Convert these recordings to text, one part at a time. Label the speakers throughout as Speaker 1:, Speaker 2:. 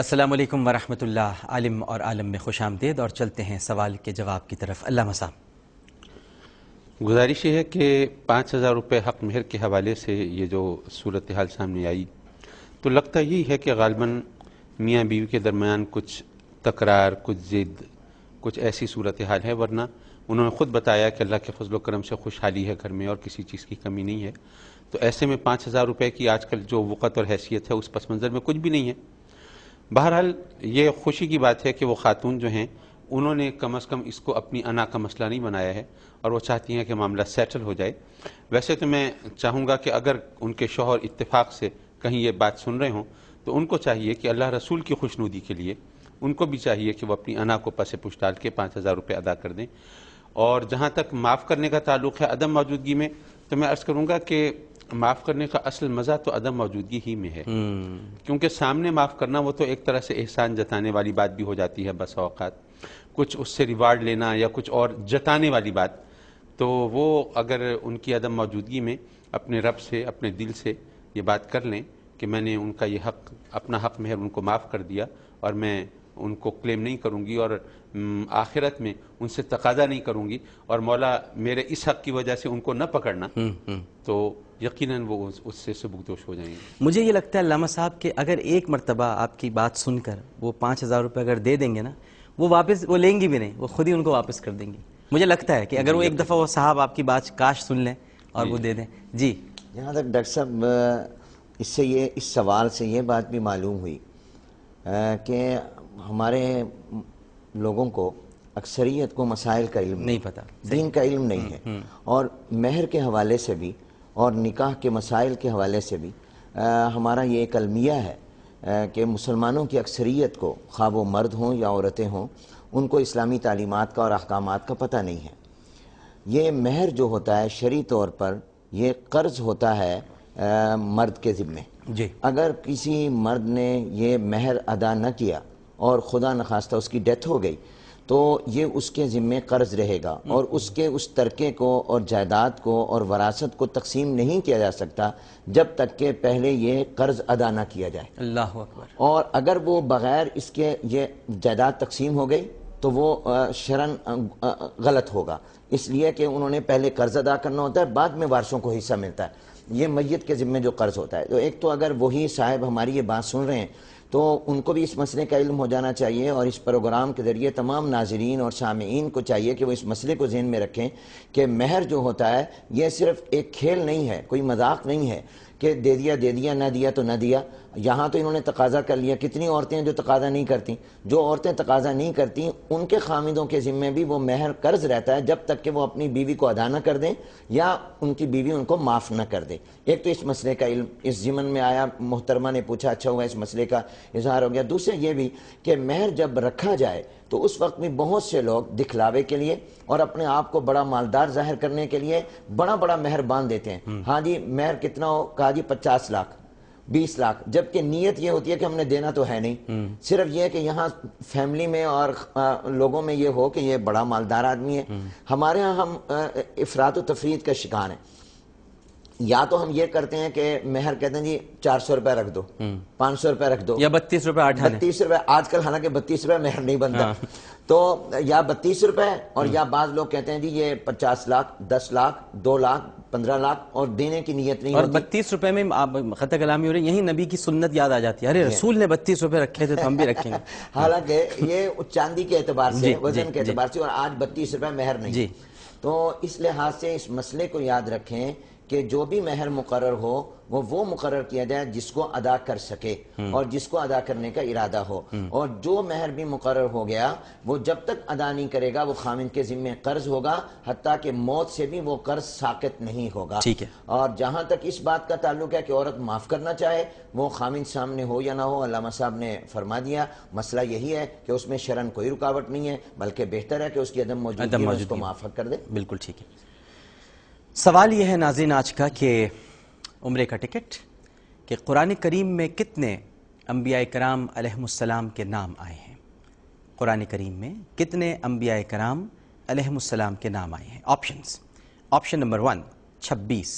Speaker 1: السلام علیکم ورحمۃ اللہ۔ عالم اور عالم میں خوش آمدید، اور چلتے ہیں سوال کے جواب کی طرف۔ علامہ صاحب،
Speaker 2: گزارش یہ ہے کہ 5,000 روپے حق مہر کے حوالے سے یہ جو صورتحال سامنے آئی تو لگتا یہی ہے کہ غالباً میاں بیوی کے درمیان کچھ تکرار، کچھ ضد، کچھ ایسی صورتحال ہے، ورنہ انہوں نے خود بتایا کہ اللہ کے فضل و کرم سے خوشحالی ہے گھر میں اور کسی چیز کی کمی نہیں ہے۔ تو ایسے میں 5,000 روپے کی آج کل جو وقت اور حیثیت ہے اس پس منظر میں کچھ بھی نہیں ہے۔ بہرحال یہ خوشی کی بات ہے کہ وہ خاتون جو ہیں انہوں نے کم از کم اس کو اپنی انا کا مسئلہ نہیں بنایا ہے اور وہ چاہتی ہیں کہ معاملہ سیٹل ہو جائے۔ ویسے تو میں چاہوں گا کہ اگر ان کے شوہر اتفاق سے کہیں یہ بات سن رہے ہوں تو ان کو چاہیے کہ اللہ رسول کی خوشنودی کے لیے ان کو بھی چاہیے کہ وہ اپنی انا کو پس پش ڈال کے 5,000 روپے ادا کر دیں۔ اور جہاں تک معاف کرنے کا تعلق ہے عدم موجودگی میں، تو میں عرض کروں گا کہ معاف کرنے کا اصل مزہ تو عدم موجودگی ہی میں ہے، کیونکہ سامنے معاف کرنا وہ تو ایک طرح سے احسان جتانے والی بات بھی ہو جاتی ہے بس اوقات، کچھ اس سے ریوارڈ لینا یا کچھ اور جتانے والی بات، تو وہ اگر ان کی عدم موجودگی میں اپنے رب سے، اپنے دل سے یہ بات کر لیں کہ میں نے ان کا یہ حق، اپنا حق مہر ان کو معاف کر دیا اور میں ان کو کلیم نہیں کروں گی اور آخرت میں ان سے تقاضا نہیں کروں گی اور مولا میرے اس حق کی وجہ سے ان کو نہ پکڑنا، تو یقیناً وہ اس سے سبکدوش ہو جائیں گے۔
Speaker 1: مجھے یہ لگتا ہے علامہ صاحب کہ اگر ایک مرتبہ آپ کی بات سن کر وہ 5,000 روپے اگر دے دیں گے نا، وہ واپس وہ لیں گی بھی نہیں، وہ خود ہی ان کو واپس کر دیں گی۔ مجھے لگتا ہے کہ اگر وہ ایک دفعہ وہ صاحب آپ کی بات کاش سن لیں اور وہ دے دیں۔ جی
Speaker 3: جہاں تک ڈاکٹر صاحب اس سوال سے یہ بات بھی معلوم ہوئی کہ ہمارے لوگوں کو اکثریت کو مسائل کا علم
Speaker 1: نہیں پتہ،
Speaker 3: دین کا علم نہیں ہے، اور مہر کے حوالے سے بھی اور نکاح کے مسائل کے حوالے سے بھی ہمارا یہ ایک المیہ ہے کہ مسلمانوں کی اکثریت کو، خواہ وہ مرد ہوں یا عورتیں ہوں، ان کو اسلامی تعلیمات کا اور احکامات کا پتہ نہیں ہے۔ یہ مہر جو ہوتا ہے شرعی طور پر یہ قرض ہوتا ہے مرد کے ذمے۔
Speaker 1: جی،
Speaker 3: اگر کسی مرد نے یہ مہر ادا نہ کیا اور خدا نخواستہ اس کی ڈیتھ ہو گئی تو یہ اس کے ذمے قرض رہے گا، اور اس کے اس ترکے کو اور جائیداد کو اور وراثت کو تقسیم نہیں کیا جا سکتا جب تک کہ پہلے یہ قرض ادا نہ کیا جائے۔
Speaker 1: اللہ اکبر۔
Speaker 3: اور اگر وہ بغیر اس کے یہ جائیداد تقسیم ہو گئی تو وہ شرعاً غلط ہوگا، اس لیے کہ انہوں نے پہلے قرض ادا کرنا ہوتا ہے، بعد میں وارثوں کو حصہ ملتا ہے۔ یہ میت کے ذمے جو قرض ہوتا ہے، تو ایک تو اگر وہی صاحب ہماری یہ بات سن رہے ہیں تو ان کو بھی اس مسئلے کا علم ہو جانا چاہیے، اور اس پروگرام کے ذریعے تمام ناظرین اور سامعین کو چاہیے کہ وہ اس مسئلے کو ذہن میں رکھیں کہ مہر جو ہوتا ہے یہ صرف ایک کھیل نہیں ہے، کوئی مذاق نہیں ہے کہ دے دیا نہ دیا تو نہ دیا۔ یہاں تو انہوں نے تقاضا کر لیا، کتنی عورتیں ہیں جو تقاضا نہیں کرتی؟ جو عورتیں تقاضا نہیں کرتی ان کے خامندوں کے ذمے بھی وہ مہر قرض رہتا ہے جب تک کہ وہ اپنی بیوی کو ادا نہ کر دیں یا ان کی بیوی ان کو معاف نہ کر دے۔ ایک تو اس مسئلے کا علم اس ضمن میں آیا، محترمہ نے پوچھا، اچھا ہوا اس مسئلے کا اظہار ہو گیا۔ دوسرے یہ بھی کہ مہر جب رکھا جائے تو اس وقت میں بہت سے لوگ دکھلاوے کے لیے اور اپنے آپ کو بڑا مالدار ظاہر کرنے کے لیے بڑا مہر باندھ دیتے ہیں۔ ہاں جی مہر کتنا ہو؟ کہا جی 50 لاکھ، 20 لاکھ، جبکہ نیت یہ ہوتی ہے کہ ہم نے دینا تو ہے نہیں، صرف یہ کہ یہاں فیملی میں اور لوگوں میں یہ ہو کہ یہ بڑا مالدار آدمی ہے۔ ہمارے ہاں ہم افراط و تفرید کا شکار ہیں۔ یا تو ہم یہ کرتے ہیں کہ مہر کہتے ہیں جی 400 روپے رکھ دو، 500 روپے رکھ دو،
Speaker 1: یا 32 روپے
Speaker 3: 32 روپے، آج کل حالانکہ 32 روپے مہر نہیں بنتا، تو یا 32 روپے، اور یا بعض لوگ کہتے ہیں جی یہ 50 لاکھ، 10 لاکھ، 2 لاکھ، 15 لاکھ، اور دینے کی نیت نہیں
Speaker 1: اور
Speaker 3: ہوتی۔
Speaker 1: 32 روپے میں خطہ کلامی ہو رہی، یہی نبی کی سنت یاد آ جاتی ہے، ارے رسول نے 32 روپے رکھے تھے تو ہم بھی رکھیں گے۔
Speaker 3: حالانکہ یہ چاندی کے اعتبار سے، وزن کے اعتبار سے، اور آج 32 روپے مہر نہیں۔ تو اس لحاظ سے اس مسئلے کو یاد رکھیں کہ جو بھی مہر مقرر ہو وہ مقرر کیا جائے جس کو ادا کر سکے اور جس کو ادا کرنے کا ارادہ ہو، اور جو مہر بھی مقرر ہو گیا وہ جب تک ادا نہیں کرے گا وہ خامند کے ذمے قرض ہوگا، حتیٰ کہ موت سے بھی وہ قرض ساقط نہیں ہوگا۔ اور جہاں تک اس بات کا تعلق ہے کہ عورت معاف کرنا چاہے، وہ خامند سامنے ہو یا نہ ہو، علامہ صاحب نے فرما دیا، مسئلہ یہی ہے کہ اس میں شرعاً کوئی رکاوٹ نہیں ہے، بلکہ بہتر ہے کہ اس کی عدم موجودگی میں اس کو معاف کر دے۔
Speaker 1: بالکل ٹھیک ہے۔ سوال یہ ہے ناظرین آج کا کہ عمرے کا ٹکٹ، کہ قرآن کریم میں کتنے انبیاء کرام علیہم السلام کے نام آئے ہیں؟ قرآن کریم میں کتنے انبیاء کرام علیہم السلام کے نام آئے ہیں؟ Options: option number 1 26،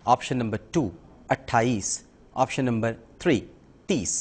Speaker 1: option number 2 28، option number 3 30۔